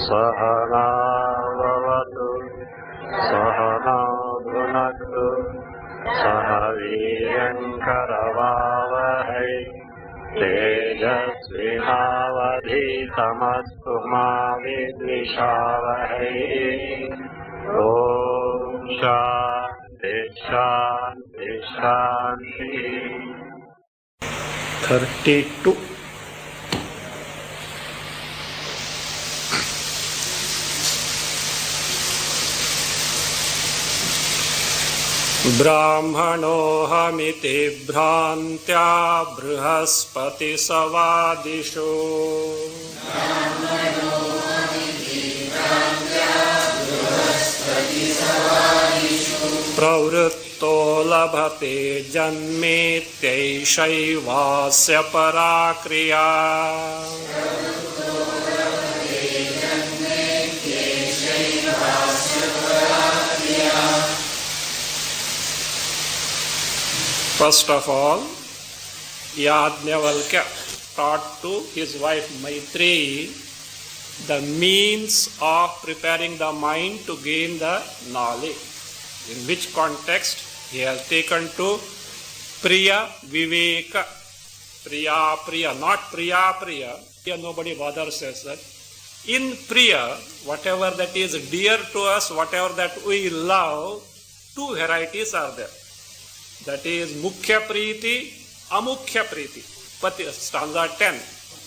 Sahanavavatu Sahanabhunaktu Sahaviyankaravavahai Tejasvinavadhitamastu ma vidvishavahai. Om Shanti Shanti Shanti. 32. Brahmanohamiti bhrantya brihaspati savadishu pravritto labhate janmetyaishaivasya parakriya. First of all, Yajnavalkya taught to his wife Maitreyi the means of preparing the mind to gain the knowledge. In which context he has taken to Priya Viveka. Priya Priya, not Priya Priya. Here nobody bothers us that. In Priya, whatever that is dear to us, whatever that we love, two varieties are there. That is Mukhya Priti, Amukhya Priti. Pati, stanza 10.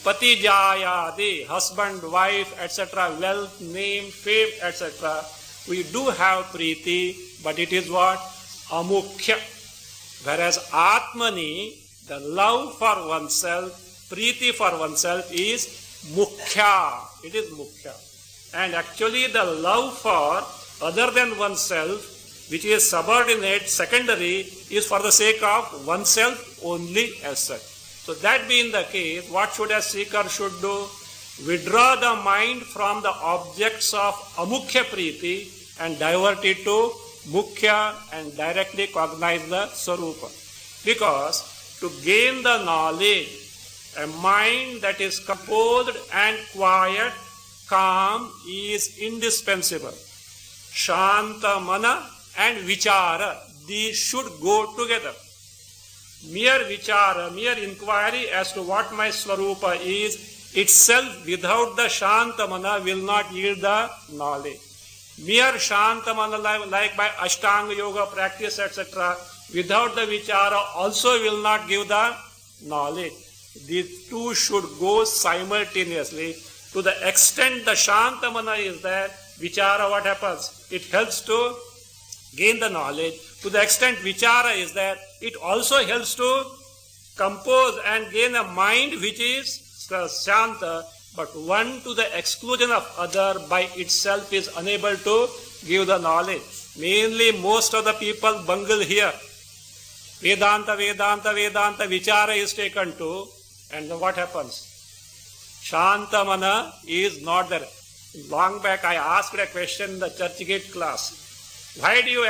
Pati Jayadi, husband, wife, etc., wealth, name, fame, etc. We do have Priti, but it is what? Amukhya. Whereas Atmani, the love for oneself, Priti for oneself is Mukhya. It is Mukhya. And actually the love for other than oneself, which is subordinate, secondary, is for the sake of oneself only as such. So that being the case, what should a seeker should do? Withdraw the mind from the objects of Amukhya Priti and divert it to Mukhya and directly cognize the Sarupa. Because to gain the knowledge, a mind that is composed and quiet, calm is indispensable. Shanta Mana and Vichara, these should go together. Mere Vichara, mere inquiry as to what my Swarupa is, itself without the Shantamana will not yield the knowledge. Mere Shantamana like by Ashtanga Yoga practice etc., without the Vichara also will not give the knowledge. These two should go simultaneously. To the extent the Shantamana is there, Vichara what happens? It helps to gain the knowledge. To the extent Vichara is there, it also helps to compose and gain a mind which is Shanta, but one to the exclusion of other by itself is unable to give the knowledge. Mainly most of the people bungle here. Vedanta, Vedanta, Vedanta, Vichara is taken to, and then what happens? Shantamana is not there. Long back I asked a question in the Churchgate class. Why do you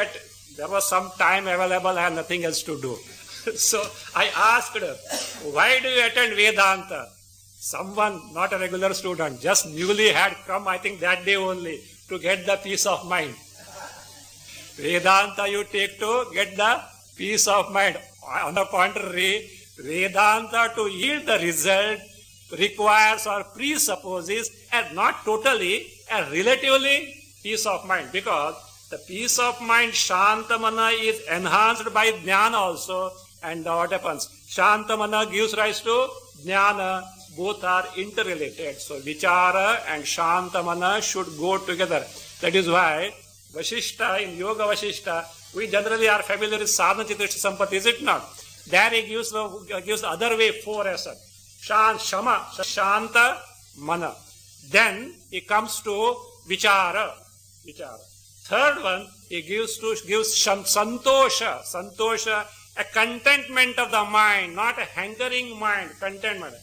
there was some time available and nothing else to do. So I asked her, why do you attend Vedanta? Someone, not a regular student, just newly had come, I think that day only, to get the peace of mind. Vedanta you take to get the peace of mind. On the contrary, Vedanta to yield the result requires or presupposes, and not totally, a relatively peace of mind, because the peace of mind, Shantamana, is enhanced by Jnana also, and what happens? Shantamana gives rise to Jnana, both are interrelated. So Vichara and Shantamana should go together. That is why Vasishta, in Yoga Vasishta, we generally are familiar with Sadhana Chitrishta Sampati, is it not? There he gives the other way 4 as such. Shama, Shanta, Mana. Then he comes to Vichara. Third one, he gives Santosha. Santosha, a contentment of the mind, not a hankering mind, contentment.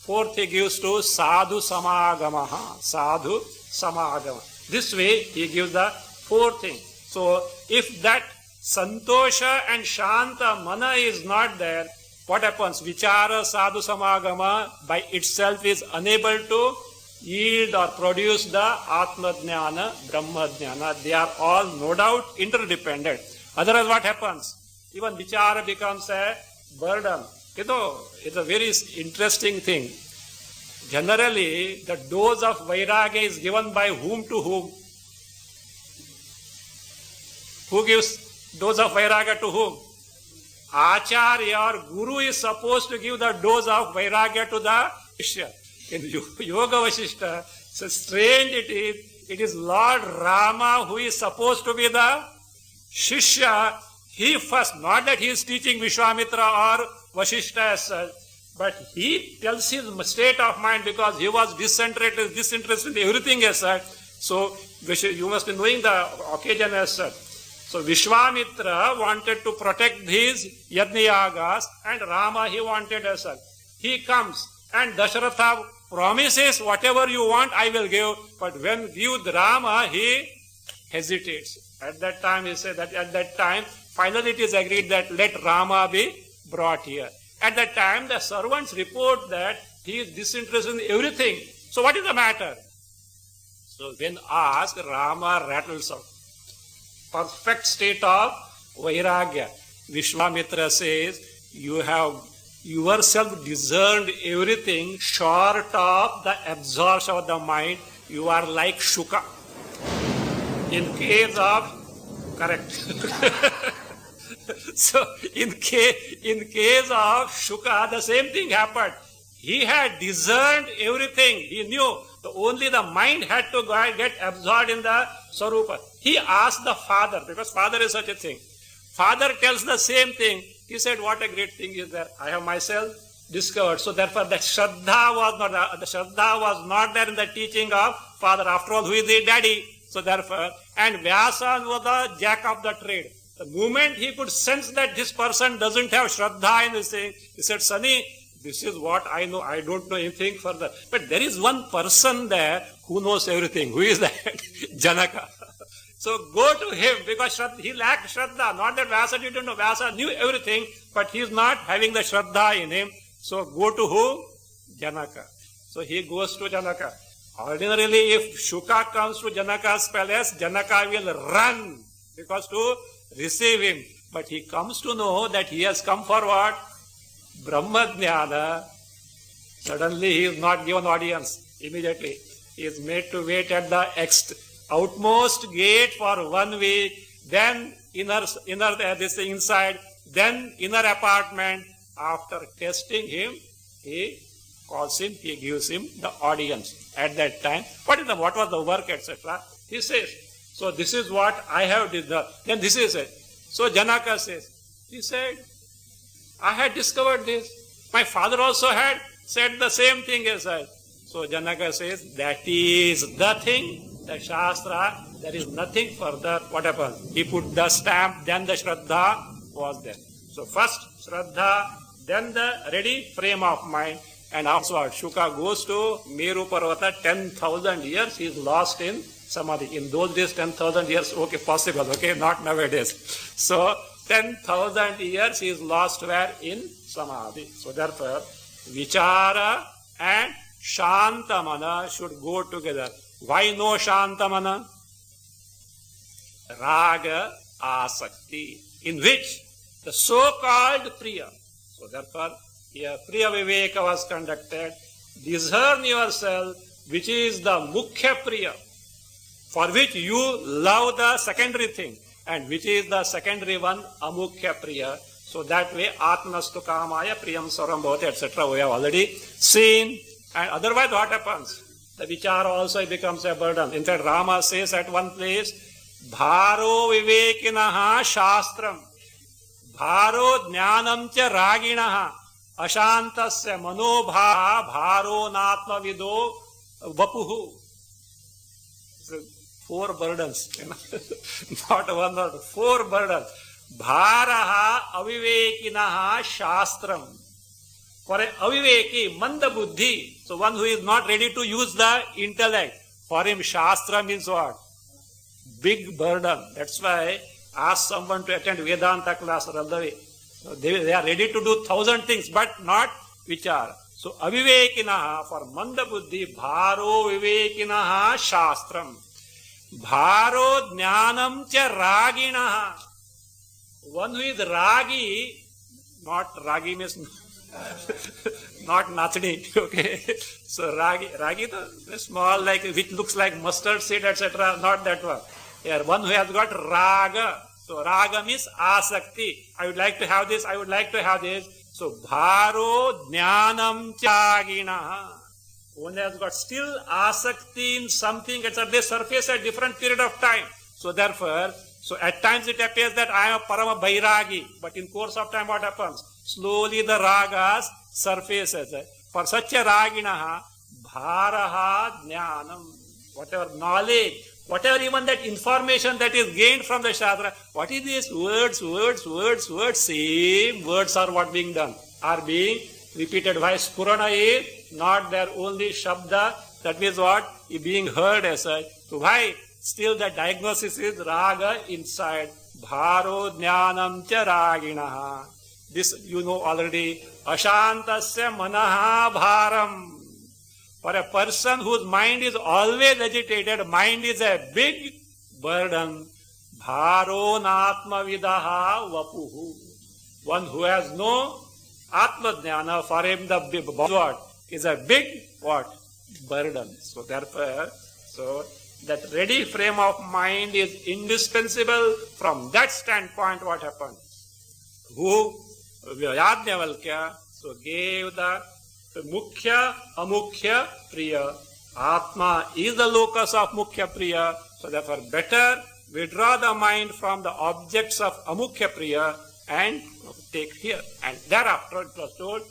Fourth, he gives to Sadhu Samagamaha. Sadhu Samagama. This way, he gives the 4th thing. So, if that Santosha and Shanta Mana is not there, what happens? Vichara Sadhu Samagama by itself is unable to yield or produce the Atma Jnana, Brahma Jnana. They are all no doubt interdependent. Otherwise what happens? Even vichara becomes a burden. You know, it's a very interesting thing. Generally, the dose of vairagya is given by whom to whom? Who gives dose of vairagya to whom? Acharya or Guru is supposed to give the dose of vairagya to the Shishya. In Yoga Vasishta, so strange it is Lord Rama who is supposed to be the Shishya. He first, not that he is teaching Vishwamitra or Vasishta as such, but he tells his state of mind because he was disinterested in everything as such. So you must be knowing the occasion as such. So Vishwamitra wanted to protect his Yajnayagas and Rama he wanted as such. He comes and Dasharatha promises whatever you want I will give, but when viewed Rama he hesitates. At that time he said that at that time finally it is agreed that let Rama be brought here. At that time the servants report that he is disinterested in everything. So what is the matter? So when asked, Rama rattles out. Perfect state of vairagya. Vishwamitra says, you have yourself discerned everything short of the absorption of the mind. You are like Shuka. In case of, correct. So in case of Shuka, the same thing happened. He had discerned everything. He knew only the mind had to go and get absorbed in the Sarupa. He asked the father, because father is such a thing. Father tells the same thing. He said, what a great thing is that I have myself discovered. So therefore the Shraddha was not there in the teaching of father. After all, who is the daddy? So therefore, and Vyasa was the jack of the trade. The moment he could sense that this person doesn't have Shraddha in this thing, he said, Sunny, this is what I know. I don't know anything further. But there is one person there who knows everything. Who is that? Janaka. So go to him because he lacked Shraddha. Not that Vyasa didn't know. Vyasa knew everything, but he is not having the Shraddha in him. So go to who? Janaka. So he goes to Janaka. Ordinarily, if Shuka comes to Janaka's palace, Janaka will run because to receive him. But he comes to know that he has come for what? Brahma Jnana. Suddenly he is not given audience immediately. He is made to wait at the outmost gate for 1 week, then this inside, then inner apartment. After testing him, he calls him, he gives him the audience. At that time, what was the work, etc. He says, so this is what I have done. Then this is it. So Janaka says, he said, I had discovered this. My father also had said the same thing as I. So Janaka says, that is the thing. The Shastra, there is nothing further. What happens? He put the stamp, then the Shraddha was there. So first Shraddha, then the ready frame of mind. And also Shuka goes to Meru Parvata, 10,000 years he is lost in Samadhi. In those days, 10,000 years, okay, possible, okay, not nowadays. So 10,000 years he is lost where? In Samadhi. So therefore, Vichara and Shantamana should go together. Why no Shantamana? Raga Asakti, in which the so-called Priya. So therefore, here Priya Viveka was conducted. Discern yourself, which is the Mukhya Priya, for which you love the secondary thing, and which is the secondary one, Amukhya Priya. So that way, Atmastu Kamaya Priyam Saram Bhavati, etc. we have already seen. And otherwise, what happens? The vichara also becomes a burden. In fact, Rama says at one place, Bharo Vivekinaha Shastram, Bharo Jnanam Cha Raginaha, Ashantasya Manobha Bharo Natma Vido Vapuhu. So 4 burdens, not one or 4 burdens. Bharaha Avivekinaha Shastram. For a aviveki, manda buddhi, so one who is not ready to use the intellect, for him Shastra means what? Big burden. That's why ask someone to attend Vedanta class or other way. So they are ready to do 1,000 things, but not vichara. So avivekinaha, for manda buddhi, bharo vivekinaha shastram. Bharo jnanam cha raginaha. One who is ragi, not ragi means not nachni, okay? So ragi the small, like which looks like mustard seed, etc. Not that one. Here, one who has got raga. So raga means asakti. I would like to have this, I would like to have this. So bharo jnanam chaginaha. One has got still asakti in something, etc. They surface at different period of time. So therefore, so at times it appears that I am a parama bairagi, but in course of time what happens? Slowly the ragas surfaces. For such a raginaha, bharaha jnanam, whatever knowledge, whatever even that information that is gained from the Shastra, what is this? Words, same words are what being done, are being repeated. Why Spurana is not their only Shabda, that means what? Is being heard as such. So why? Still the diagnosis is raga inside. Bharo jnanam cha raginaha. This you know already. Ashantasya manaha bharam. For a person whose mind is always agitated, mind is a big burden. Bharo natma vidaha vapuhu. One who has no atma jnana, for him the big what is a big what? Burden. So therefore, so that ready frame of mind is indispensable. From that standpoint, what happened? Who Yajnavalkya so gave the Mukhya, Amukhya, Priya. Atma is the locus of Mukhya Priya. So therefore better withdraw the mind from the objects of Amukhya Priya and take here. And thereafter it was told,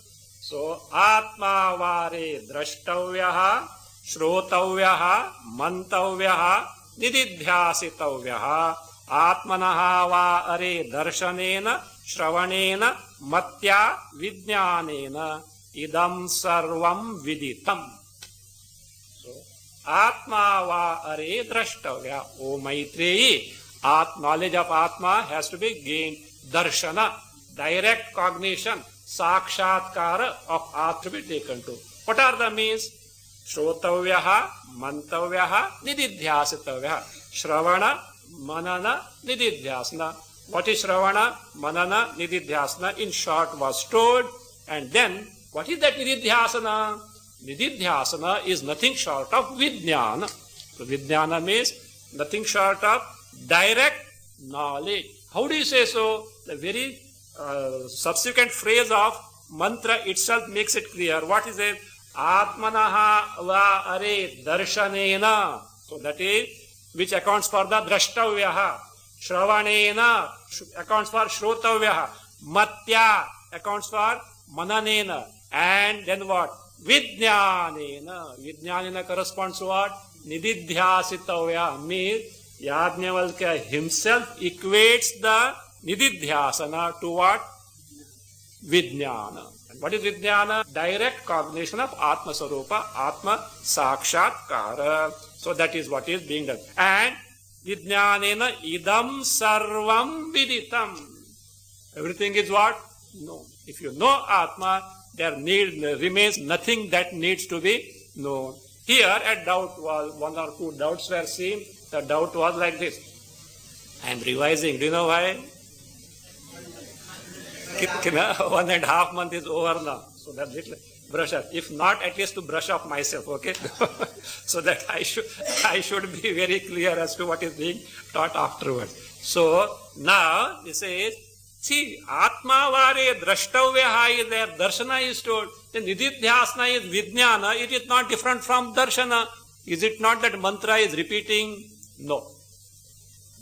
so Atma vare drashtavyaha, shrotavyaha, mantavyaha, nididhyasitavyaha, atmanaha va are darshanena, shravanena, matya vijnanena, idam sarvam viditam. So, Atma va are drashtavya. O Maitreyi, knowledge of Atma has to be gained. Darshana, direct cognition, sakshatkara of Atma to be taken to. What are the means? Shrotavyaha, mantavyaha, nididhyasitavyaha. Shravana, manana, nididhyasana. What is Shravana, manana, nididhyasana? In short was told. And then, what is that nididhyasana? Nididhyasana is nothing short of Vijnana. So Vijnana means nothing short of direct knowledge. How do you say so? The very subsequent phrase of mantra itself makes it clear. What is it? Atmanaha va are darshanena. So that is which accounts for the drashtavyaha. Shravanena accounts for shrotavyaha. Matya accounts for mananena. And then what? Vijnanena. Vijnanena corresponds to what? Nididhyasitavya. Means Yajnavalkya himself equates the nididhyasana to what? Vijnana. And what is Vijnana? Direct cognition of Atma Sarupa, Atma Sakshatkara. So that is what is being done. And Vijnanena idam sarvam viditam. Everything is what? No. If you know Atma, there remains nothing that needs to be known. Here a doubt was, one or two doubts were seen. The doubt was like this. I am revising. Do you know why? 1.5 months is over now. So that little brush up. If not, at least to brush up myself, okay? So that I should be very clear as to what is being taught afterwards. So now this is, see, Atma vare drashtavyaha is there, darshana is told. Then nididhyasana is vijnana. It is not different from darshana. Is it not that mantra is repeating? No.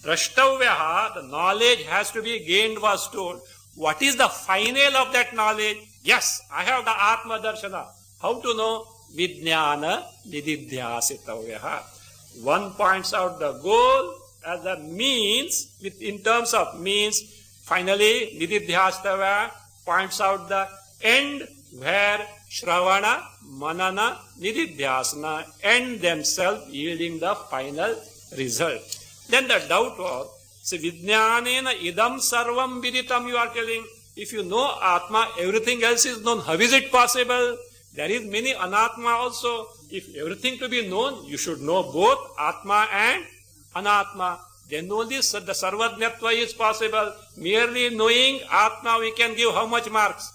Drashtavyaha, the knowledge has to be gained, was told. What is the final of that knowledge? Yes, I have the Atma Darshana. How to know? Vijnana nididhyasitavyaha. One points out the goal as the means, in terms of means. Finally, nididhyasitavyaha points out the end where Shravana, Manana, Nididhyasana end themselves yielding the final result. Then the doubt was, see, Vijnanena idam sarvam viditam, you are telling. If you know Atma, everything else is known. How is it possible? there is many anatma also. If everything to be known, you should know both atma and anatma. Then only the sarvajñatva is possible. Merely knowing atma, we can give how much marks?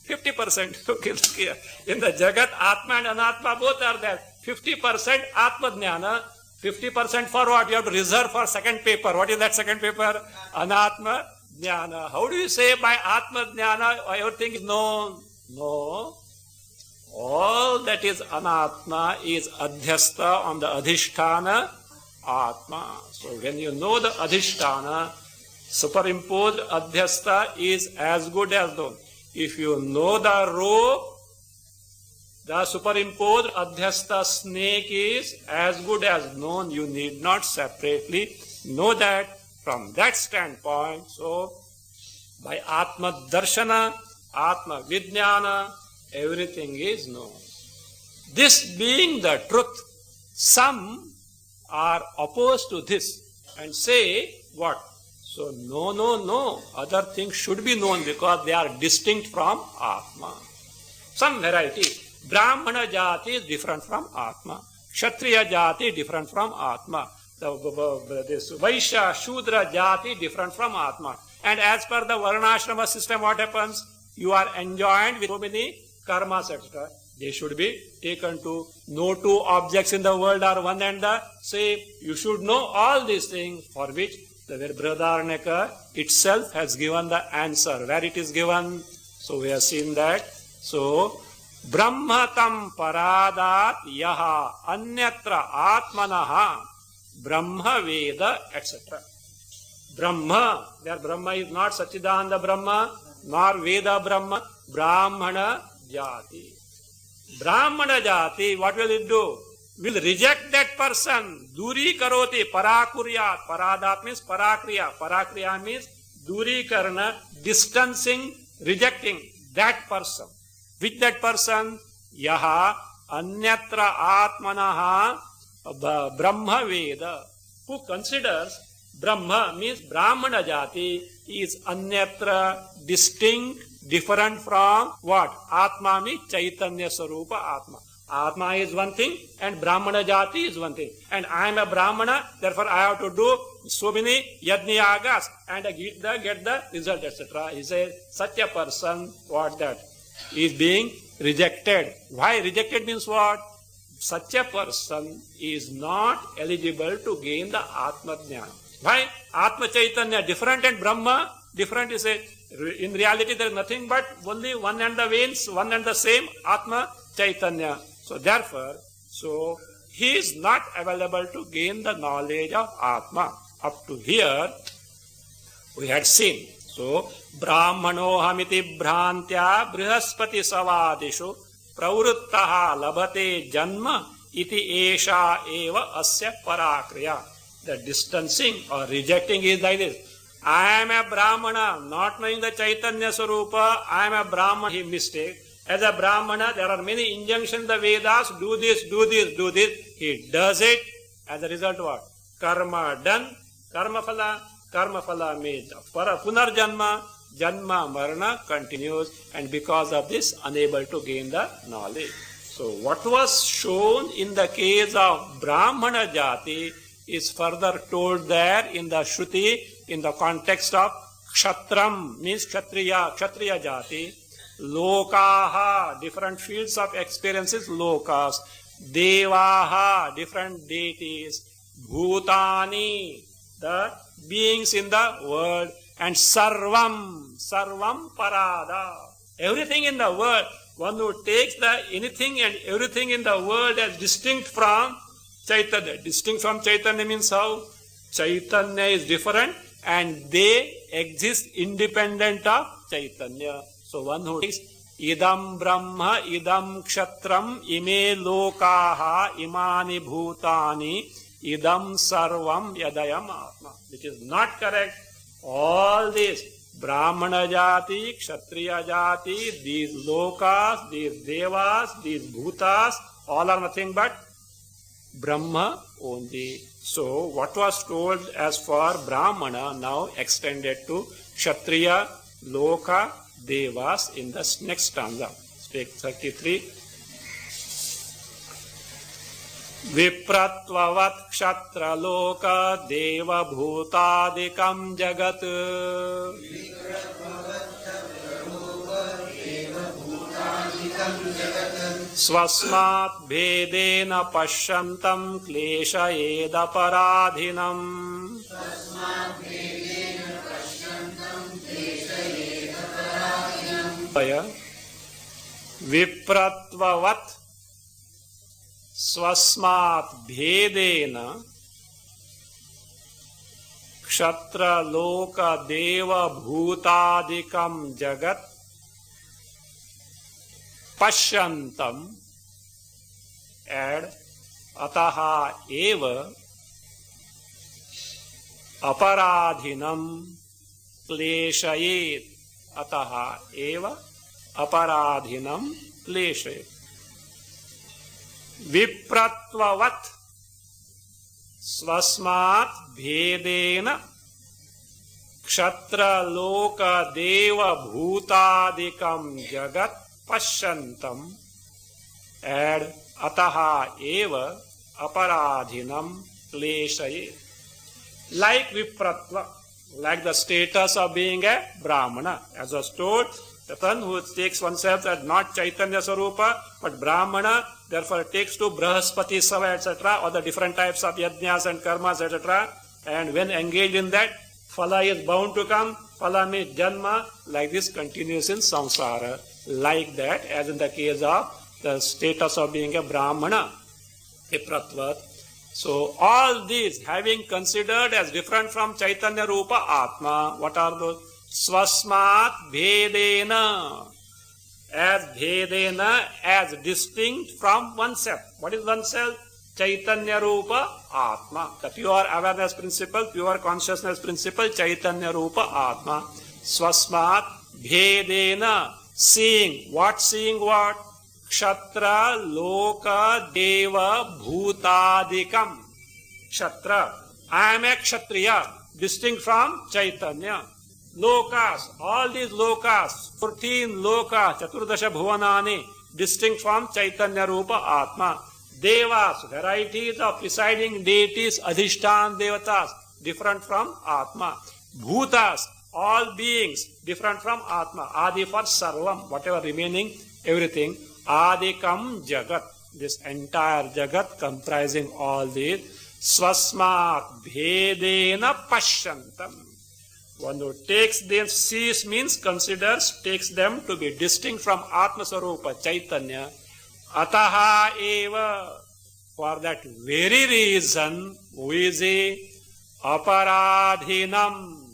50%. Okay, look here. In the Jagat, atma and anatma both are there. 50% atma jnana. 50% for what? You have to reserve for second paper. What is that second paper? Anatma jnana. How do you say by atma jnana everything is known? No. All that is anatma is adhyastha on the adhisthana atma. So when you know the adhisthana, superimposed adhyastha is as good as known. If you know the rope, the superimposed adhyastha snake is as good as known. You need not separately know that from that standpoint. So by atma darshana, atma vijnana, everything is known. This being the truth, some are opposed to this and say what? So no, other things should be known because they are distinct from Atma. Some variety. Brahmana jati is different from Atma. Kshatriya jati different from Atma. This Vaishya, Shudra jati different from Atma. And as per the Varnashrama system, what happens? You are enjoined with so many karmas, etc. They should be taken to no two objects in the world are one and the same. You should know all these things, for which the Brihadaranyaka itself has given the answer. Where it is given? So we have seen that. So, Brahmatam paradat yaha anyatra atmanaha Brahma Veda, etc. Brahma, there Brahma is not Satchidananda Brahma, nor Veda Brahma, Brahmana Jati. Brahmana Jati, what will it do? Will reject that person. Duri karoti, parakuryat. Paradat means parakriya. Parakriya means duri karna, distancing, rejecting that person. With that person, yaha anyatra atmanaha Brahma Veda. Who considers Brahma means Brahmana Jati is anyatra, distinct, different from what? Atma means Chaitanya Sarupa Atma. Atma is one thing and Brahmana Jati is one thing. And I am a Brahmana, therefore I have to do so many yajnayagas and get the result, etc. He says such a person, what that? Is being rejected. Why rejected means what? Such a person is not eligible to gain the Atma Jnana. Why? Atma Chaitanya different and Brahma different. Is a in reality there is nothing but only one and the veins, one and the same Atma Chaitanya. So therefore, he is not available to gain the knowledge of Atma. Up to here, we had seen. So, Brahmano hamiti bhrantya brihaspati savadishu pravruttaha labhate janma iti esha eva asya parakriya. The distancing or rejecting is like this. I am a Brahmana, not knowing the Chaitanya Sarupa, I am a Brahmana, he mistake. As a Brahmana, there are many injunctions in the Vedas, do this, do this, do this. He does it. As a result, what? Karma done. Karma phala means punarjanma, janma marana continues, and because of this, unable to gain the knowledge. So, what was shown in the case of Brahmana Jati is further told there in the Shruti, in the context of Kshatram, means Kshatriya Jati. Lokaha, different fields of experiences, lokas. Devaha, different deities. Bhutani, the beings in the world. And Sarvam Parada. Everything in the world. One who takes the anything and everything in the world as distinct from Chaitanya. Distinct from Chaitanya means how? Chaitanya is different and they exist independent of Chaitanya. So one who takes idam brahma, idam kshatram, ime lokaha, imani bhutani, idam sarvam yadayam atma. Which is not correct. All this, Brahmana Jati, Kshatriya Jati, these lokas, these devas, these bhutas, all are nothing but Brahma only. So what was told as for Brahmana now extended to Kshatriya, Loka, Devas in the next stanza. Take 33. Viprattvavat ksatra loka deva bhutadikam jagat swasmat bhedena pashyantam kleshayedaparadhinam. Viprattvavat swasmat bhedena kshatra loka deva bhutadikam jagat pashyantam, add ataha eva aparadhinam kleshayet, ataha eva aparadhinam kleshayet. Viprattvavat swasmat bhedena kshatra loka deva bhutadikam jagat pashyantam, add ataha eva aparadhinam kleshayet. Like vipratva, like the status of being a Brahmana, as was told, the one who takes oneself as not Chaitanya Sarupa, but Brahmana, therefore takes to Brahaspati Sava, etc., or the different types of yajnas and karmas, etc., and when engaged in that, phala is bound to come, phala means janma, like this continues in samsara, like that, as in the case of the status of being a Brahmana, Vipratvat. So all these having considered as different from Chaitanya Rupa Atma, what are those? Swasmat bhedena, as distinct from oneself. What is oneself? Chaitanya Rupa Atma, the pure awareness principle, pure consciousness principle, Chaitanya Rupa Atma. Swasmat bhedena, seeing what? Kshatra loka deva bhutadikam. Kshatra, I am a Kshatriya, distinct from Chaitanya. Lokas, all these lokas, 14 lokas, Chaturdasha Bhuvanani, distinct from Chaitanya Rupa Atma. Devas, varieties of presiding deities, Adhishtan Devatas, different from Atma. Bhutas, all beings, different from Atma. Adi for Sarvam, whatever remaining, everything. Adikam Jagat, this entire Jagat comprising all these. Swasmat bhedena pashyantam. One who takes them, sees means considers, takes them to be distinct from Atma Sarupa Chaitanya. Ataha eva, for that very reason, who is a aparadhinam.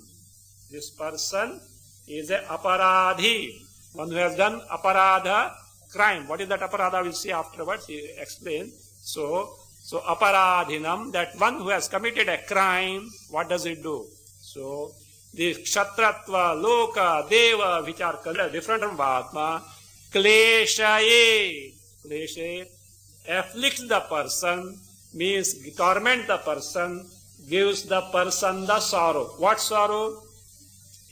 This person is a aparadhi, one who has done aparadha, crime. What is that aparadha? We'll see afterwards. He explains. So aparadhinam, that one who has committed a crime, what does it do? So the kshatratva, loka, deva, which are different from Atma, kleshaye, afflicts the person, means torment the person, gives the person the sorrow. What sorrow?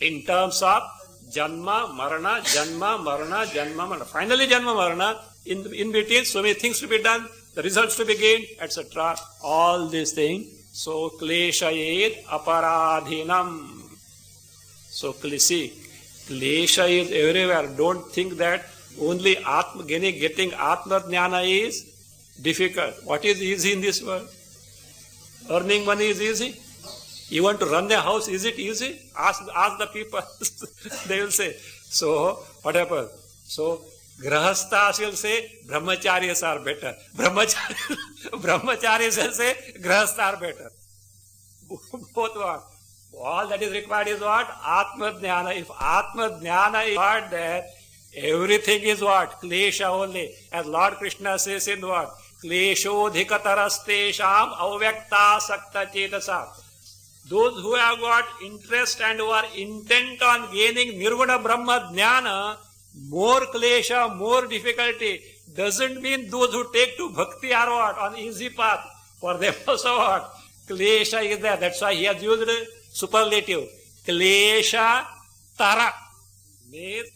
In terms of Janma, Marana, Janma, Marana, Janma, Marana. Finally, Janma, Marana. In between, so many things to be done, the results to be gained, etc. All these things. So, kleshayed aparadhinam. So, see, klesha is everywhere. Don't think that only getting Atma Jnana is difficult. What is easy in this world? Earning money is easy. You want to run a house, is it easy? Ask the people. They will say. So, what happens? So, Grahasthas will say, Brahmacharyas are better. Brahmacharyas will say, Grahasthas are better. Both what? All that is required is what? Atma Jnana. If Atma Jnana is not there, everything is what? Klesha only. As Lord Krishna says in what? Kleshodhikatarastesham avyakta sakta chetasa. Those who have got interest and who are intent on gaining Nirvana Brahma Jnana, more klesha, more difficulty, doesn't mean those who take to bhakti are what? On easy path. For them also what? Klesha is there. That's why he has used superlative. Klesha tara. Means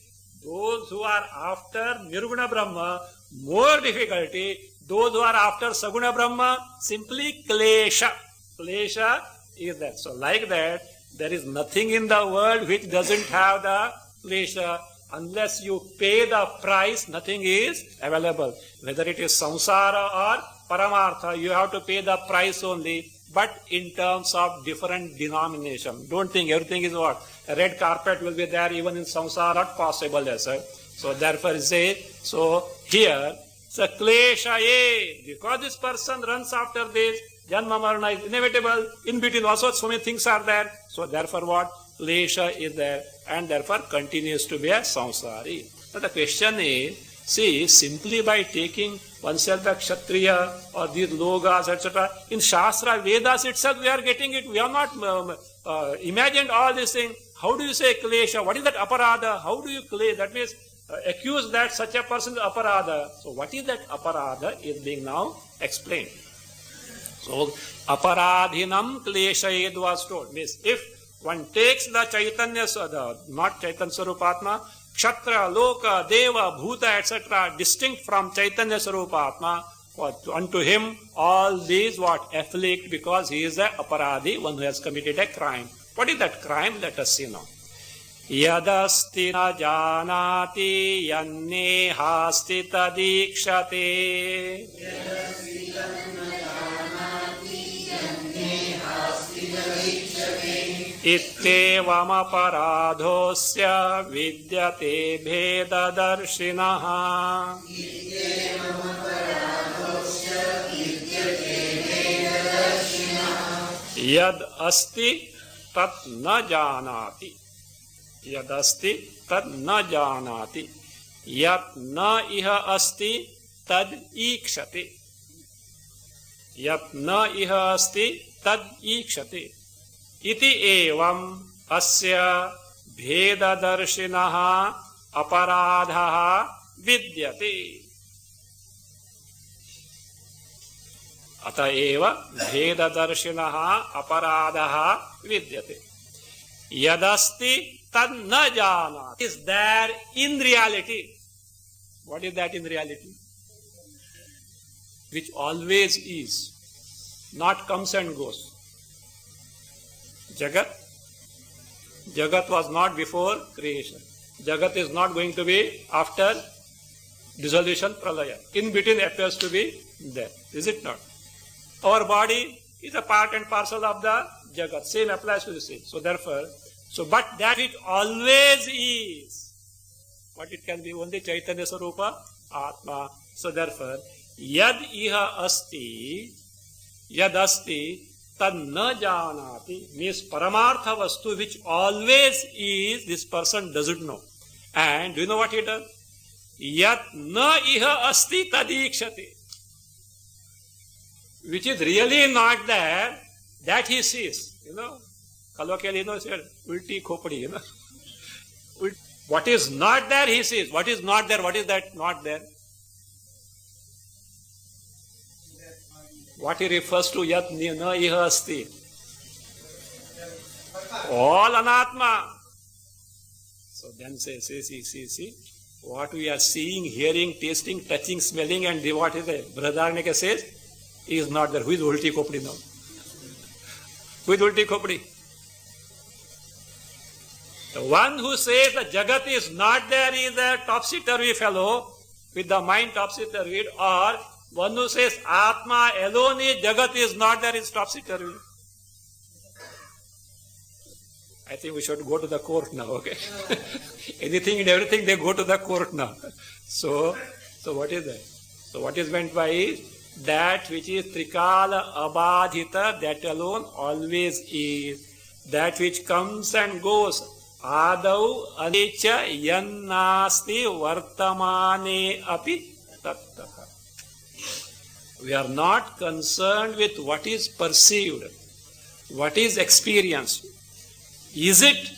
Those who are after Nirguna Brahma, more difficulty. Those who are after Saguna Brahma, simply klesha. Klesha is that. So like that, there is nothing in the world which doesn't have the klesha. Unless you pay the price, nothing is available. Whether it is samsara or paramartha, you have to pay the price only, but in terms of different denomination. Don't think everything is what? A red carpet will be there even in samsara, not possible, yes, sir. So therefore say, so here, so klesha ye, because this person runs after this, janma marana is inevitable, in between also so many things are there. So therefore what? Klesha is there, and therefore continues to be a samsari. Now the question is, see, simply by taking oneself a kshatriya or these logas, etc., in Shastra, Vedas itself, we are getting it. We have not imagined all these things. How do you say klesha? What is that aparadha? How do you klesha? That means accuse that such a person is aparadha. So what is that aparadha is being now explained. So aparadhinam kleshayed was told. Means if one takes the Chaitanya, not Chaitanya Sarupatma, Kshatriya, Loka, Deva, Bhuta, etc., distinct from Chaitanya Sarupatma, unto him all these what afflict because he is a aparadhi, one who has committed a crime. What is that crime? Let us see now. Yadasti na janati yanne hasti tadikshate. Ittevam aparadhosya vidyate bhedadarshinaha. Yad asti tat na janati. Yad asti tad na janati. Yat na iha asti tad ikshate. Yat na iha asti tad ikshate. Iti evam asya bhedadarshinaha aparadhaha vidyate. Ata eva bhedadarshinaha aparadhaha vidyate. Yadasti tad na janat. Is there in reality? What is that in reality? Which always is, not comes and goes. Jagat. Jagat was not before creation. Jagat is not going to be after dissolution, pralaya. In between appears to be there. Is it not? Our body is a part and parcel of the Jagat. Same applies to the same. So therefore, but that it always is. What it can be? Only Chaitanya Sarupa, Atma. So therefore, yad iha asti, yad asti, tad na janati, means paramartha vastu, which always is, this person doesn't know. And do you know what he does? Yat na iha asti tadikshate, which is really not there, that he sees. You know, colloquially, said, ulti khopadi, What is not there, he sees. What is not there, what is that not there? What he refers to, yat na iha asti. All anatma. So then see, what we are seeing, hearing, tasting, touching, smelling, and what is it? Brahadaranyaka says, is not there. Who is ulti khopadi now? Who is ulti khopadi? The one who says the Jagat is not there is a topsy-turvy fellow, with the mind topsy-turvy, or one who says Atma alone is, Jagat is not there, is topsy-turvy. I think we should go to the court now, okay? Anything and everything, they go to the court now. So what is that? So what is meant by that which is Trikala Abadhita, that alone always is. That which comes and goes. Adau anecha yannasti vartamane api tattaka. We are not concerned with what is perceived, what is experienced. Is it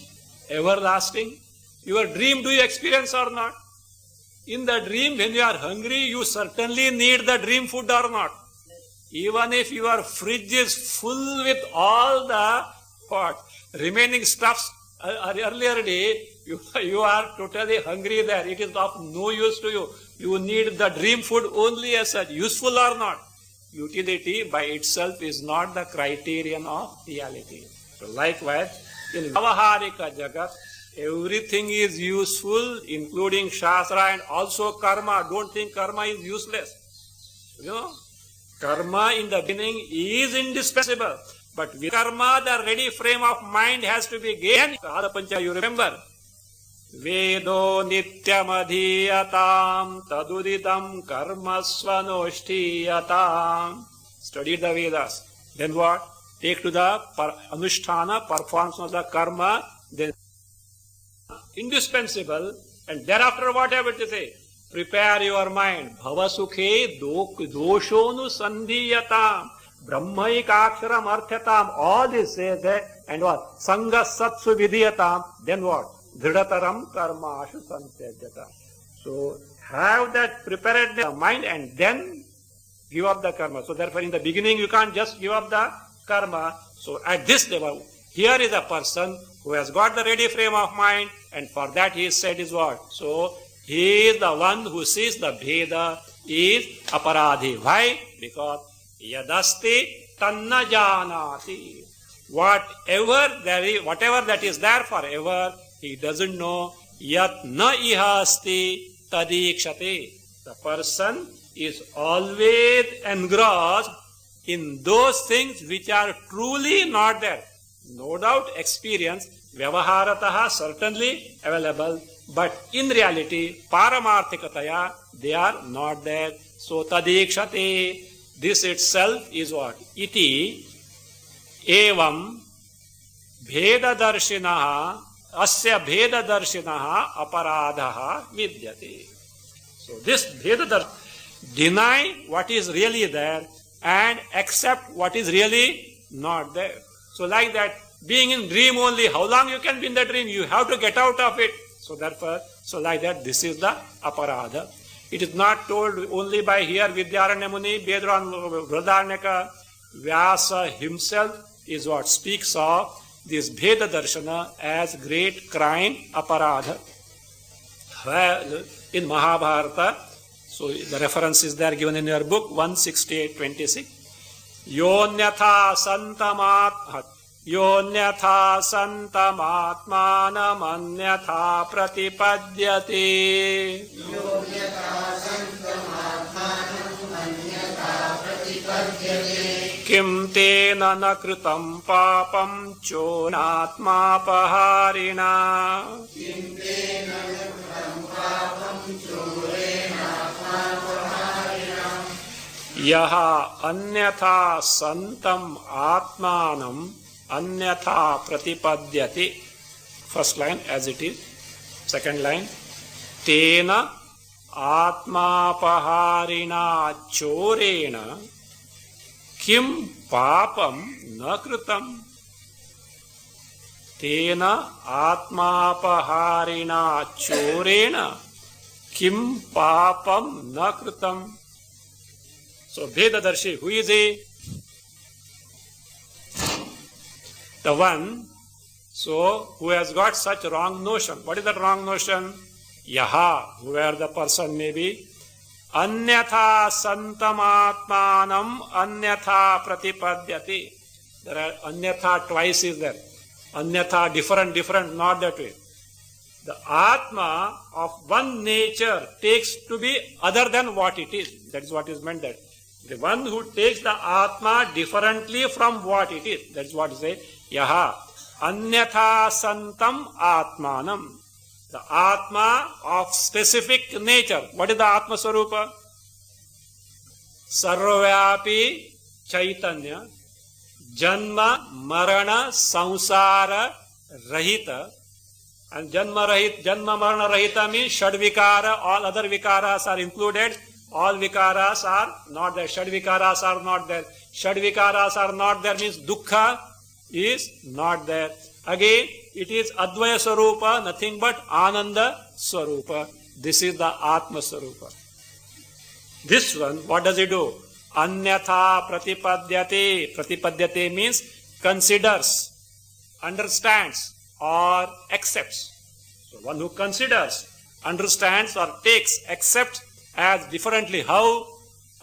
everlasting? Your dream, do you experience or not? In the dream, when you are hungry, you certainly need the dream food or not. Even if your fridge is full with all the remaining stuffs, Earlier day, you are totally hungry there. It is of no use to you. You need the dream food only as such, useful or not. Utility by itself is not the criterion of reality. So likewise, in Vyavaharika Jagat, everything is useful, including Shastra and also karma. Don't think karma is useless. You know, karma in the beginning is indispensable. But with karma, the ready frame of mind has to be gained. Adapancha, you remember. Vedo nityam adhiyatam tadudidam karma svanosthiyatam. Study the Vedas. Then what? Take to the anusthana, performance of the karma, then indispensable, and thereafter what I have to say? Prepare your mind. Bhava sukhe doshonu sandhiyatam. Brahmaikaksharam arthatam. All this says that, and what? Sangha satsu vidyatam. Then what? Dridataram karmashu santyajata. So have that prepared mind and then give up the karma. So therefore in the beginning you can't just give up the karma. So at this level, here is a person who has got the ready frame of mind, and for that he is said is what? So he is the one who sees the Bheda is aparadhi. Why? Because yadasti tanna janati. Whatever that is there forever, he doesn't know. Yat na ihasti tadikshate. The person is always engrossed in those things which are truly not there. No doubt experience, vyavaharataha, certainly available, but in reality, paramarthikataya, they are not there. So tadikshate, this itself is what? Iti evam bhedadarshinaha asya bhedadarshinaha aparadhaha vidyate. So this bhedadarshinaha, deny what is really there and accept what is really not there. So like that, being in dream only, how long you can be in the dream? You have to get out of it. So therefore, so like that, this is the aparadha. It is not told only by here Vidyaranya Muni, Brihadaranyaka. Vyasa himself is what speaks of this Bheda Darshana as great crime, aparadha. In Mahabharata, so the reference is there given in your book, 168.26. Yonyatha santamatmanam anyatha pratipadyate. Kim tena na kritam papam chonatmapaharina. Yaha anyatha santam atmanam anyatha pratipadyate. First line as it is. Second line. Tena atmapaharina chorena kim papam na kritam. Tena atmapaharina chorena kim papam na kritam. So Bhedadarshi, who is he? The one, so who has got such wrong notion. What is that wrong notion? Yaha, where the person may be. Anyatha santamatmanam anyatha pratipadyati. There are anyatha twice is there. Anyatha different, not that way. The Atma of one nature takes to be other than what it is. That is what is meant that. The one who takes the Atma differently from what it is. That is what is say. Yaha anyatha santam atmanam. The Atma of specific nature. What is the Atma Swarupa? Sarvyapi Chaitanya Janma Marana Samsara Rahita. And Janma Marana Rahita means Shadvikara, all other Vikaras are included. All Vikaras are not there. Shadvikaras are not there. Shadvikaras are not there means Dukkha is not there. Again, it is Advaya Swarupa, nothing but Ananda Swarupa. This is the Atma Swarupa. This one, what does it do? Anyatha pratipadyate. Pratipadyate means considers, understands, or accepts. So one who considers, understands or takes, accepts as differently. How?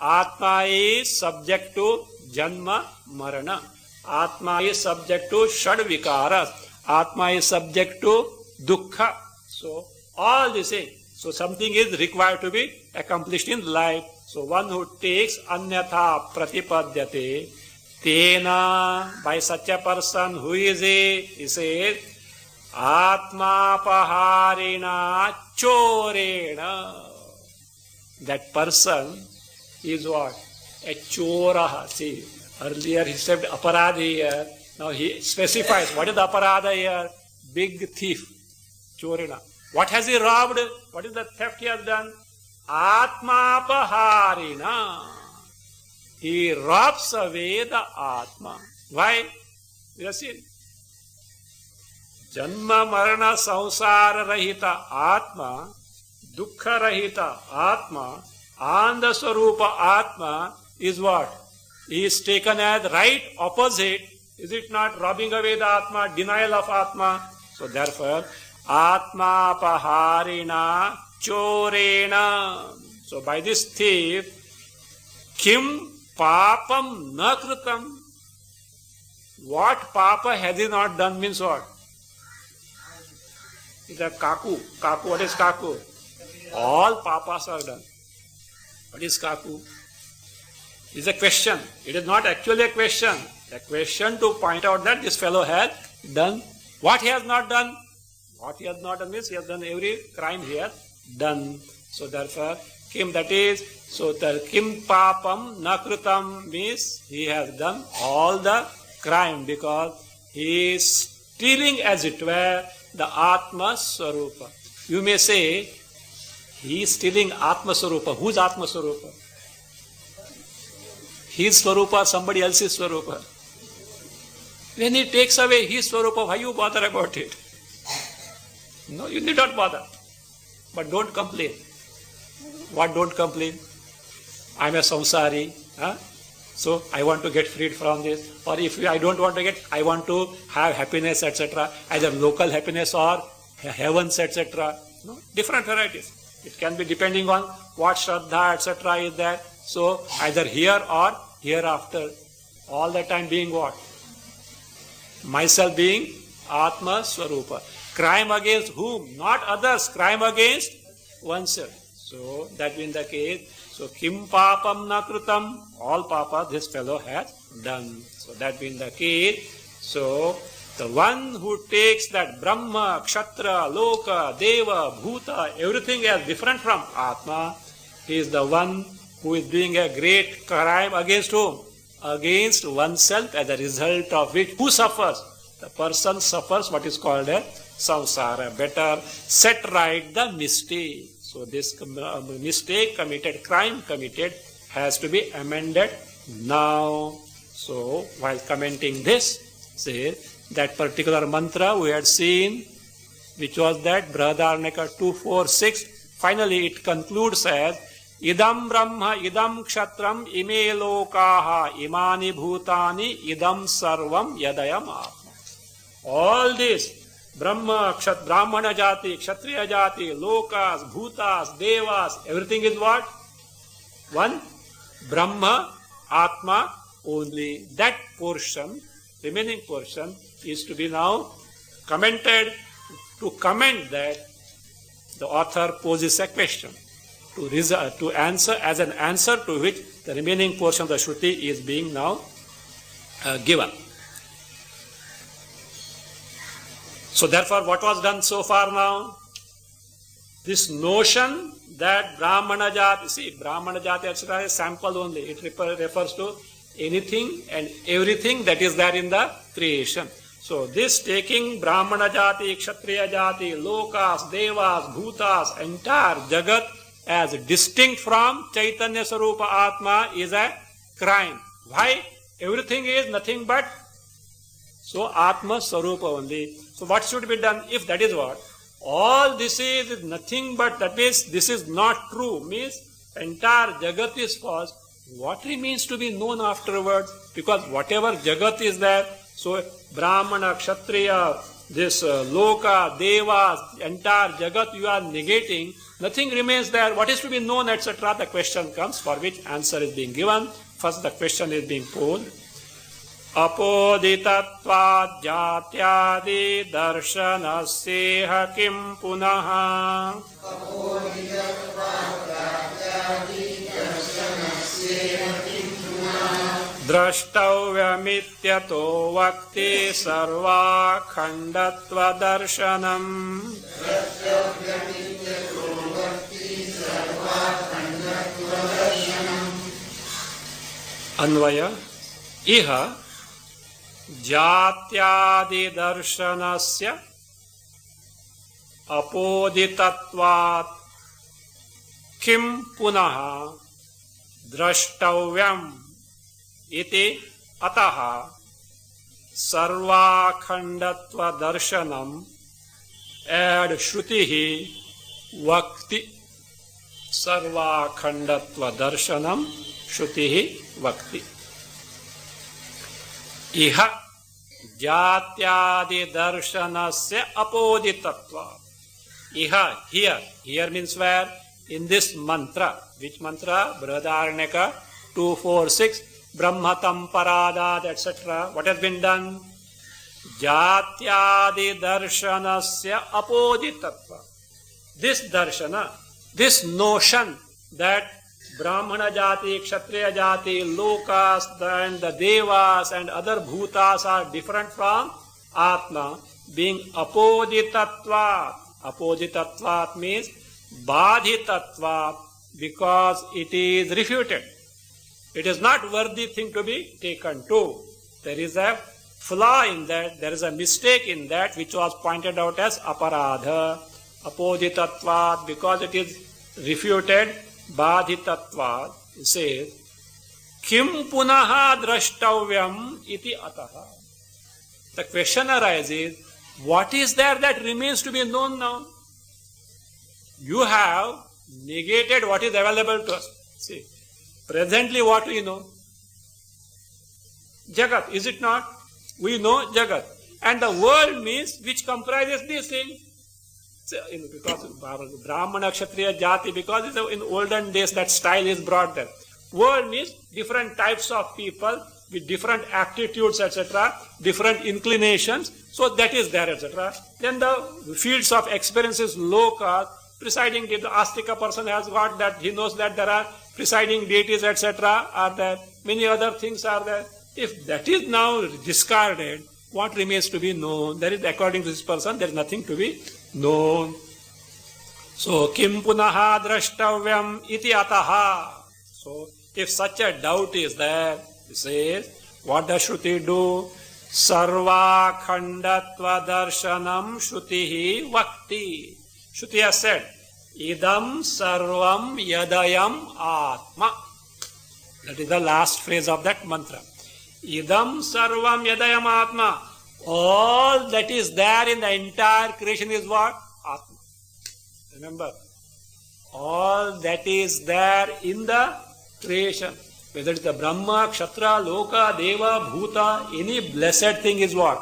Atma is subject to Janma Marana. Atma is subject to Shad Vikaras. Atma is subject to Dukkha. So all this things. So something is required to be accomplished in life. So one who takes Anyatha Pratipadyate, Tena, by such a person, who is he? He says, Atma Paharina Chorena. That person is what? A Choraha. See, earlier he said Aparadhi here. Now he specifies what is the Aparadha here? Big thief. Chorena. What has he robbed? What is the theft he has done? Atma Paharina. He robs away the Atma. Why? We have seen. Janma Marana Samsara Rahita Atma, Dukkha Rahita Atma, Anda Swarupa Atma is what? He is taken as right opposite. Is it not robbing away the Atma, denial of Atma? So therefore, Atma Paharina Chorena. So by this thief, Kim Papam Na Kritam. What Papa has he not done means what? It's a Kaku. Kaku, what is Kaku? All Papas are done. What is Kaku? It's a question. It is not actually a question. A question to point out that this fellow has done. What he has not done? What he has not done means he has done every crime he has done. So therefore, Kim, that is, so the Kim Papam Nakritam means he has done all the crime because he is stealing, as it were, the Atma Swarupa. You may say, he is stealing Atma Swarupa. Whose Atma Swarupa? His Swarupa, somebody else's Swarupa. When he takes away his Swarupa, why you bother about it? No, you need not bother. But don't complain. What don't complain? I'm a samsari. So I want to get freed from this. Or if I don't want to get, I want to have happiness, etc. Either local happiness or heavens, etc. No, different varieties. It can be depending on what Shraddha, etc. is there. So either here or hereafter. All the time being what? Myself being Atma Swarupa. Crime against whom? Not others. Crime against oneself. So that being the case, so Kim Papam Nakrutam, all Papa this fellow has done. So that being the case, so the one who takes that Brahma, Kshatra, Loka, Deva, Bhuta, everything as different from Atma, he is the one who is doing a great crime against whom? Against oneself, as a result of which, who suffers? The person suffers what is called a samsara. Better set right the mistake. So this mistake committed, crime committed, has to be amended now. So while commenting this, say that particular mantra we had seen, which was that Brahadaranyaka 246. Finally it concludes as Idam Brahma, Idam Kshatram, Ime Lokaha, Imani Bhutani, Idam Sarvam Yadayam Atma. All this Brahma, Brahmana Jati, Kshatriya Jati, Lokas, Bhutas, Devas, everything is what? One, Brahma, Atma only. That portion, remaining portion, is to be now commented. To comment that, the author poses a question. To answer, as an answer to which the remaining portion of the Shruti is being now given. So therefore, what was done so far now? This notion that Brahmana Jati, see, Brahmana Jati etc. is sample only. It refers to anything and everything that is there in the creation. So this taking Brahmana Jati, Kshatriya Jati, Lokas, Devas, Bhutas, entire Jagat as distinct from Chaitanya Sarupa Atma is a crime. Why? Everything is nothing but so Atma Sarupa only. So what should be done if that is what? All this is nothing but, that means this is not true, means entire Jagat is false. What remains to be known afterwards? Because whatever Jagat is there, so Brahmana, Kshatriya, this loka, devas, entire jagat you are negating, nothing remains there. What is to be known, etc. The question comes, for which answer is being given. First the question is being posed. Apoditatvad jatyadi darshanasyeha kim punaha. Drashtavyamityato vakti sarva khandatva darshanam. Anvaya. Iha jatyadi darshanasya apoditatvat kim punaha drashtavyam iti ataha sarvakhandatva darshanam ad shrutihi vakti. Sarvakhandatva darshanam shrutihi vakti. Iha jatyadi darshanasya apoditatva. Iha, here means where? In this mantra. Which mantra? Brihadaranyaka 246. Brahmatam paradat, etc. What has been done? Jatyadi darshanasya apoditatva. This darshana, this notion that Brahmana jati, Kshatriya jati, Lokas and the Devas and other bhutas are different from Atma, being apoditatva. Apoditatva means badhitatva, because it is refuted. It is not worthy thing to be taken to. There is a flaw in that, there is a mistake in that, which was pointed out as aparadha. Apoditatva, because it is refuted. Badhitatva, it says, kim punaha drashtavyam iti ataha. The question arises, what is there that remains to be known now? You have negated what is available to us. See, presently what we know? Jagat, is it not? We know Jagat. And the world means which comprises these things. So, because Brahmana, Kshatriya, Jati, because in olden days that style is brought there. World means different types of people with different attitudes, etc., different inclinations. So that is there, etc. Then the fields of experiences, lokas, presiding deity, the Astika person has got that, he knows that there are presiding deities, etc. are there. Many other things are there. If that is now discarded, what remains to be known? There is, according to this person, there is nothing to be known. So, kim punaha drashtavyam iti ataha. So, if such a doubt is there, he says, what does Shruti do? Sarva khandatva darshanam shrutihi vakti. Shruti has said, idam sarvam yadayam atma. That is the last phrase of that mantra. Idam sarvam yadayam atma. All that is there in the entire creation is what? Atma. Remember, all that is there in the creation, whether it is the Brahma, Kshatra, Loka, Deva, Bhuta, any blessed thing is what?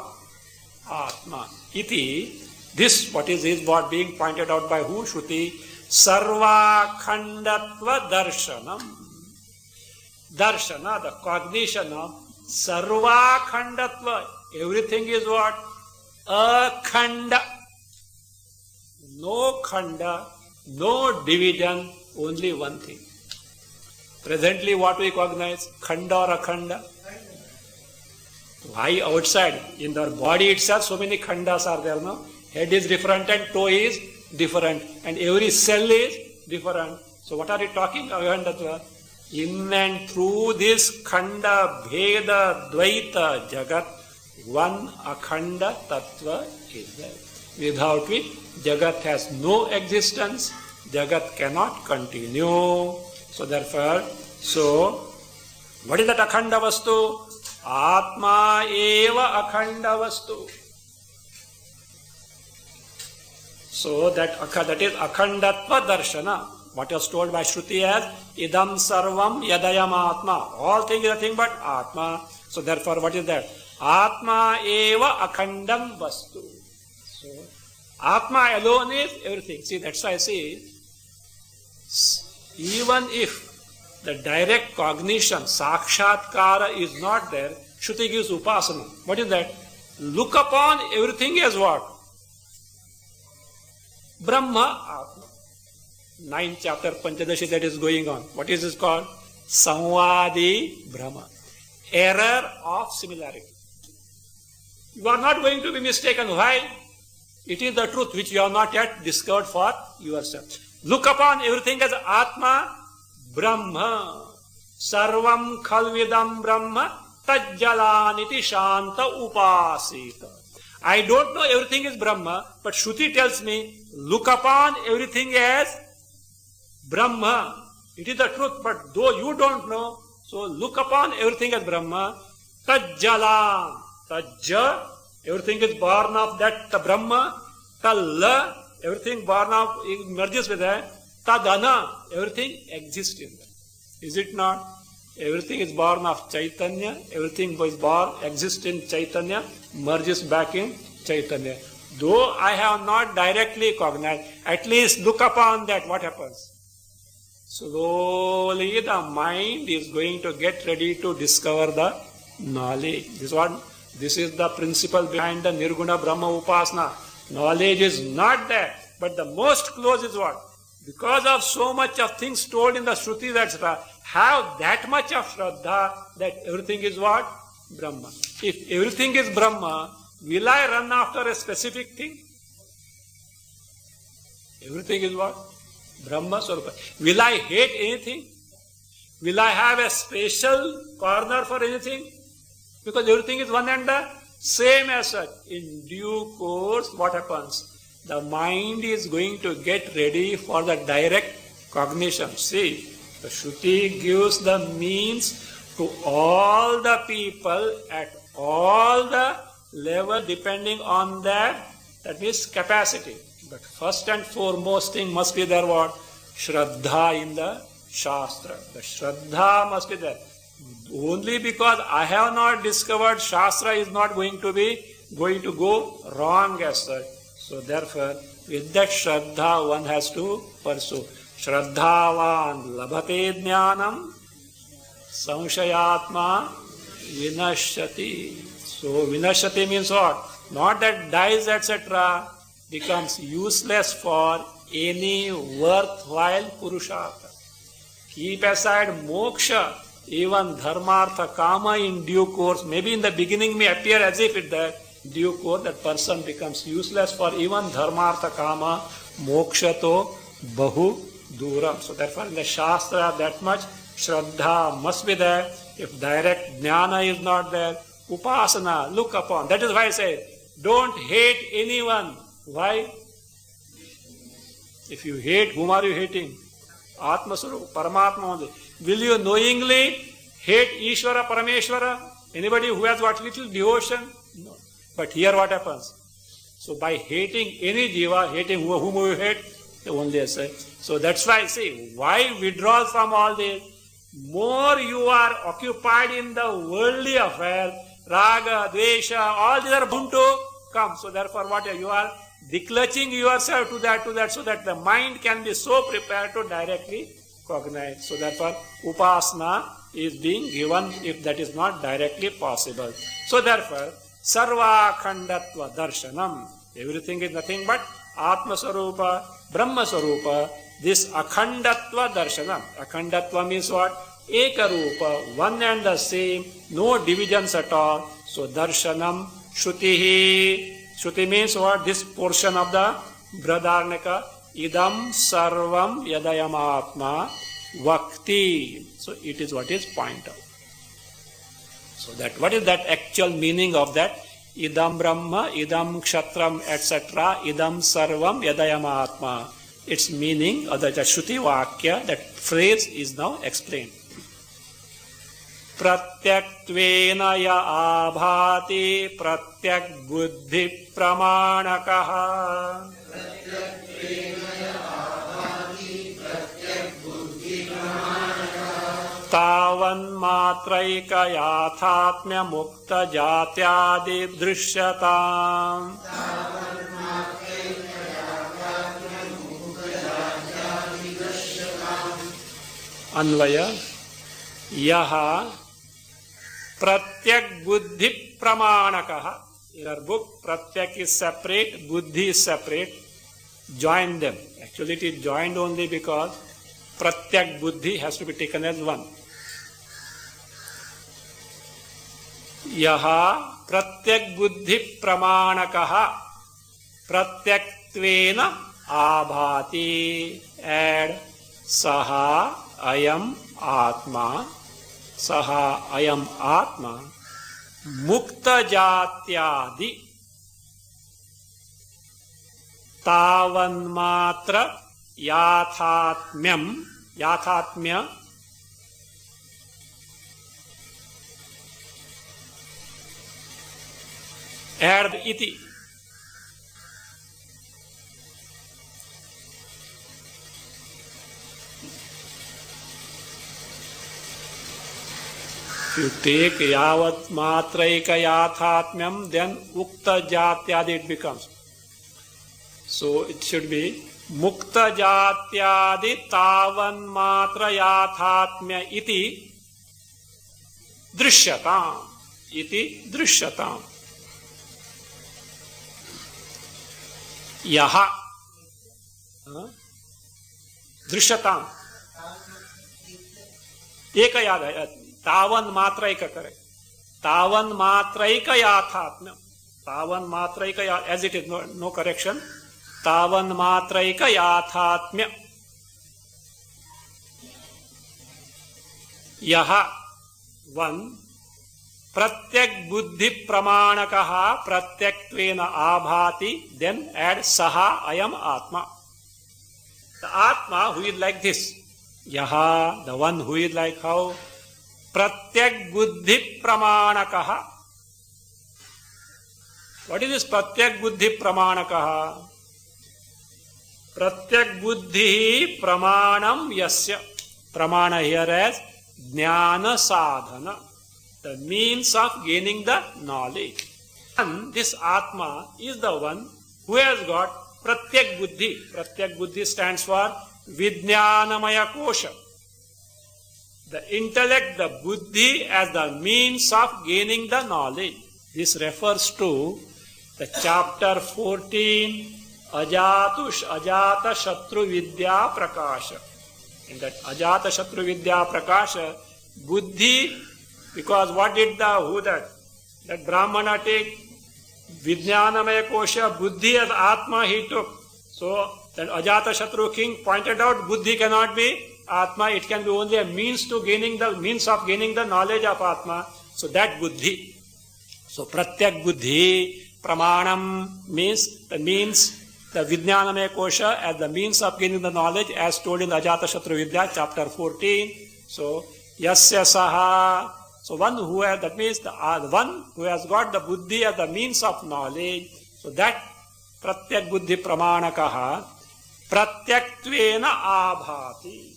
Atma. Iti, this what is what being pointed out by who? Shruti. Sarva khandatva darshanam. Darshana, the cognition of sarva khandatva. Everything is what? Akhanda. No khanda, no division, only one thing. Presently what we recognize? Khanda or akhanda? Why outside? In the body itself so many khandas are there, no? Head is different and toe is different and every cell is different. So what are you talking about? In and through this khanda, bheda, dvaita, jagat, one akhanda tattva is there. Without which jagat has no existence, jagat cannot continue. So therefore, what is that akhanda vastu? Atma eva akhanda vastu. So that is akhandatva darshana. What was told by Shruti as idam sarvam yadayam atma. All things is nothing but Atma. So therefore what is that? Atma eva akhandam vastu. So, Atma alone is everything. See, that's why I say, even if the direct cognition, sakshatkara is not there, Shruti gives upasana. What is that? Look upon everything as what? Brahma, Atma. 9th chapter Panchadashi that is going on. What is this called? Samvadi Brahma. Error of similarity. You are not going to be mistaken. Why? It is the truth which you have not yet discovered for yourself. Look upon everything as Atma Brahma. Sarvam khalvidam Brahma tajjalaniti shanta upasita. I don't know everything is Brahma, but Shruti tells me, look upon everything as Brahma. It is the truth, but though you don't know, so look upon everything as Brahma. Tajjalan. Tajja, everything is born of that Brahma. Talla, everything born of, it merges with that. Tadana, everything exists in that. Is it not? Everything is born of Chaitanya, everything is born, exists in Chaitanya, merges back in Chaitanya. Though I have not directly cognized, at least look upon that, what happens? Slowly the mind is going to get ready to discover the knowledge. This is the principle behind the Nirguna Brahma Upasana. Knowledge is not there, but the most close is what? Because of so much of things told in the Shrutis, etc., have that much of Shraddha that everything is what? Brahma. If everything is Brahma, will I run after a specific thing? Everything is what? Brahma Swarupa. Will I hate anything? Will I have a special corner for anything? Because everything is one and the same as such. In due course, what happens? The mind is going to get ready for the direct cognition. See, the Shruti gives the means to all the people at all the level depending on their, that means capacity. But first and foremost thing must be there what? Shraddha in the Shastra. The Shraddha must be there. Only because I have not discovered, Shastra is not going to go wrong as such. So therefore, with that Shraddha one has to pursue. Shraddhavan labhate jnanam samshayatma vinashyati. So vinashyati means what? Not that dies, etc., becomes useless for any worthwhile purushartha. Keep aside moksha, even dharmartha, kama in due course. Maybe in the beginning may appear as if it that due course that person becomes useless for even dharmartha, kama, moksha to bahu duram. So therefore in the Shastra that much Shraddha must be there. If direct jnana is not there, upasana, look upon. That is why I say, don't hate anyone. Why? If you hate, whom are you hating? Atma Swarupa, Paramatma only. Will you knowingly hate Ishvara, Parameshvara? Anybody who has what little devotion? No. But here what happens? So by hating any jiva, hating whom you hate, only as such. So that's why I say, why withdraw from all this? More you are occupied in the worldly affair, raga, dvesha, all these are bound to come. So therefore what you are declutching yourself to that, so that the mind can be so prepared to directly cognize. So therefore upasana is being given if that is not directly possible. So therefore sarva khandatva darshanam, everything is nothing but Atma Swarupa, Brahma Swarupa. This akhandatva darshanam. Akhandatva means what? Eka Rupa, one and the same, no divisions at all. So darshanam Shrutihi. Shruti means what? This portion of the Bradarnika. Idam sarvam yadayamatma vakti. So it is what is point out. So that what is that actual meaning of that? Idam Brahma, idam kshatram, etc. Idam sarvam yadayamatma. Its meaning of the Shruti Vakya, that phrase is now explained. Pratyakttvena ya abhati pratyak buddhi pramanakaha. Tavan matraika yathatmya mukta jatyadi drisyatam. Anvaya. Yaha Pratyak Buddhi Pramanakaha. In our book, Pratyak is separate, Buddhi is separate. Join them. Actually, it is joined only because Pratyak Buddhi has to be taken as one. Yaha Pratyak Buddhi Pramanakaha Pratyakttvena Abhati. Add Saha Ayam Atma. Saha Ayam Atma Mukta Jatyadi Tavanmatra Yathatmyam. Yathatmya add iti. If you take yavat matraika yathatmyam, then ukta jatyadi it becomes. So it should be mukta jatyadi tavan matra yathatmya iti drishyatam. Iti drishyatam. Yaha drishyatam. Eka yad. Tavan matraika correct. Tavan matraika yathatmya. Tavan matraika, as it is, no correction. Tavan matraika yathatmya. Yaha one. Pratyak buddhi pramanakaha pratyakttvena abhati. Then add saha ayam atma. The atma who is like this. Yaha, the one who is like how? Pratyak buddhi pramanakaha. What is this pratyak buddhi pramanakaha? Pratyak buddhi pramanam yasya. Pramana here as jnana sadhana, the means of gaining the knowledge. And this Atma is the one who has got pratyak buddhi. Pratyak buddhi stands for Vijnanamaya kosha. The intellect, the buddhi as the means of gaining the knowledge. This refers to the chapter 14, Ajata Shatru Vidya Prakasha. In that Ajata Shatru Vidya Prakasha, buddhi, because what did that Brahmana take? Vijnanamaya kosha, buddhi as Atma he took. So that Ajata Shatru king pointed out buddhi cannot be Atma, it can be only a means of gaining the knowledge of Atma. So that buddhi. So pratyak buddhi pramanam means the Vijnanamaya kosha as the means of gaining the knowledge, as told in Ajata Shatru Vidya chapter 14. So yasya saha. So one who has, that means the one who has got the buddhi as the means of knowledge. So that pratyak buddhi pramanakaha pratyakttvena abhati.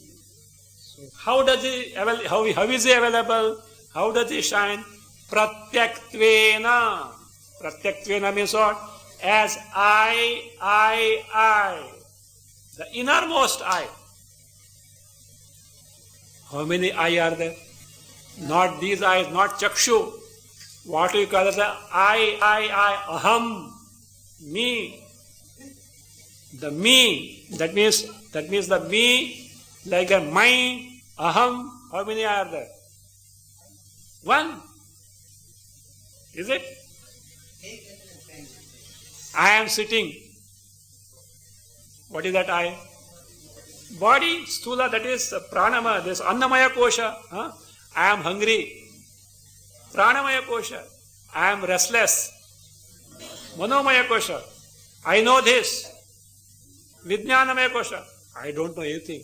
How does he how is he available? How does he shine? Pratyakttvena. Pratyakttvena means what? As I. The innermost I. How many I are there? Not these eyes, not chakshu. What do you call it? I, aham, me. The me. That means the me. Like a my, aham, how many are there? One. Is it? I am sitting. What is that I? Body, stula, that is pranama, this annamaya kosha. Huh? I am hungry. Pranamaya kosha. I am restless. Manomaya kosha. I know this. Vijnanamaya kosha. I don't know anything.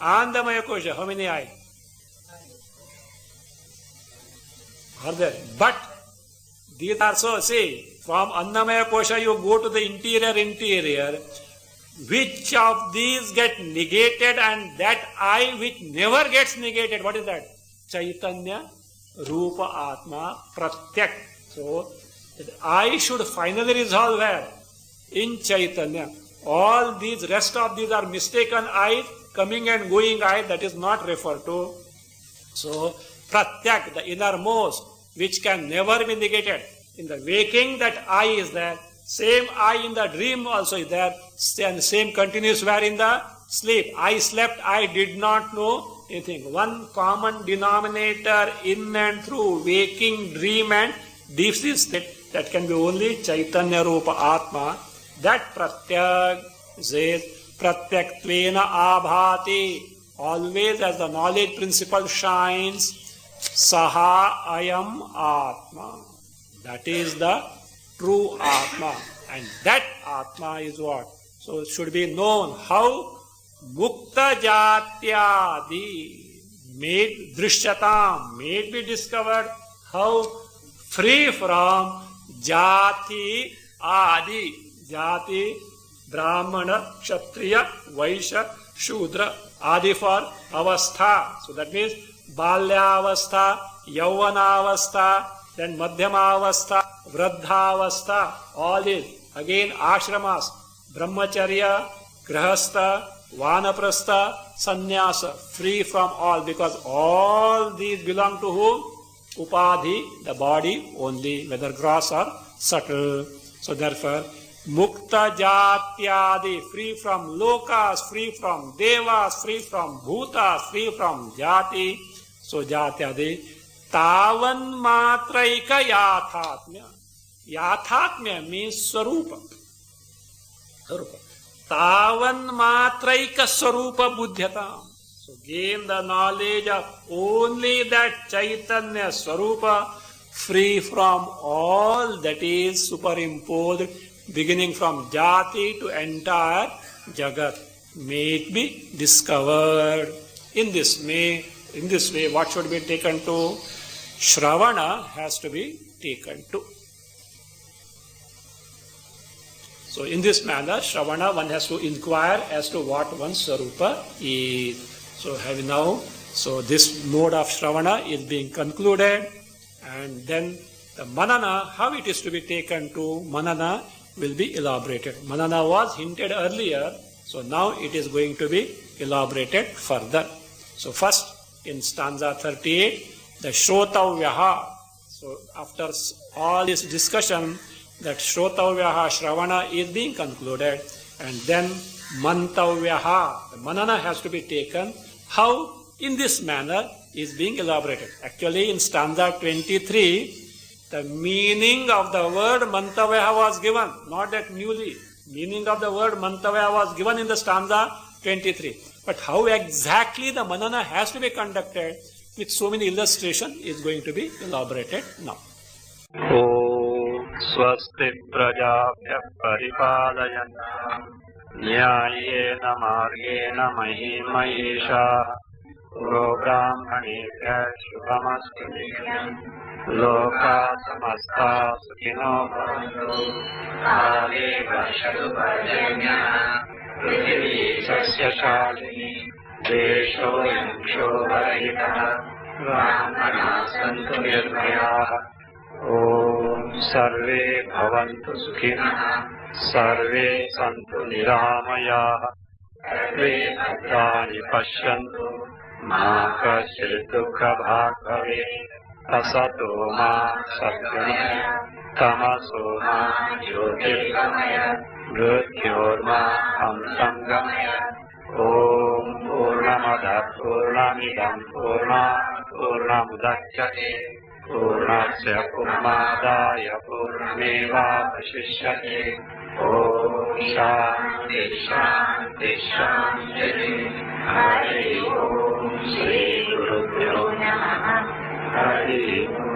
Andamaya kosha. How many I? Are there? But these are so, see, from Annamaya kosha you go to the interior. Which of these get negated, and that I which never gets negated, what is that? Chaitanya, Rupa, Atma, Pratyak. So, that I should finally resolve where? In Chaitanya. All these, rest of these are mistaken eyes coming and going I, that is not referred to. So, pratyak, the innermost, which can never be negated. In the waking, that I is there. Same I in the dream also is there. And same continues where in the sleep. I slept, I did not know anything. One common denominator in and through waking, dream and deep sleep state, that can be only Chaitanya Rupa Atma. That pratyak says, pratyakwena abhati. Always as the knowledge principle shines, saha ayam atma. That is the true Atma. And that Atma is what? So it should be known how mukta jatyadi, made drishyatam, made be discovered, how free from jati adi, jati, brahmana, kshatriya, vaishya, shudra, adi for avastha. So that means balyavastha, yauvanavastha, then madhyamavastha, vruddhavastha, all these. Again ashramas, brahmacharya, grahastha, vanaprastha, sannyasa, free from all, because all these belong to whom? Upadhi, the body only, whether gross or subtle. So therefore, mukta jatyadi, free from lokas, free from devas, free from bhutas, free from jati. So jatyadi, tavan matraika yathatmya. Yathatmya means swarupa. Tavan matraika swarupa buddhyatam. So gain the knowledge of only that Chaitanya Swarupa, free from all that is superimposed, beginning from jati to entire jagat. May it be discovered. In this way, what should be taken to? Shravana has to be taken to. So in this manner, Shravana, one has to inquire as to what one's Swarupa is. So have now, so this mode of Shravana is being concluded, and then the Manana, how it is to be taken to, Manana will be elaborated. Manana was hinted earlier, so now it is going to be elaborated further. So first, in stanza 38, the Shrotavyaha. So after all this discussion, that Shrotavyaha, Shravana is being concluded, and then Mantavyaha, the Manana has to be taken. How in this manner is being elaborated. Actually in stanza 23, the meaning of the word Mantavyaha was given, not that newly. Meaning of the word Mantavyaha was given in the stanza 23. But how exactly the Manana has to be conducted with so many illustrations is going to be elaborated now. Om Swasti Prajabhya Paripalayana Nyayena Margena Mahimahesha Brahmanebhya Shubhamastu Nityam Loka Samasta Sukhino Bhavantu Kale Vashadu Parjanya Prithvi Sasya Shalini Desho Yangsho Varahita Brahmana Santu Nirmaya Om Sarve Bhavantu Sukhina Sarve Santu Niramaya Sarve Bhadrani Pashyantu Ma Kaśyid Dukha Bhag Bhave Asato Ma Satgamaya Tamaso Ma Jyotirgamaya Mrityorma Amsamgamaya Om Purnamada Purnamidam Purnamudachyate Purnasya Purnamadaya Purnamevavashishyate Om Shanti Shanti Shanti Hari Om Shri Gurubhyo Namaha Hari Om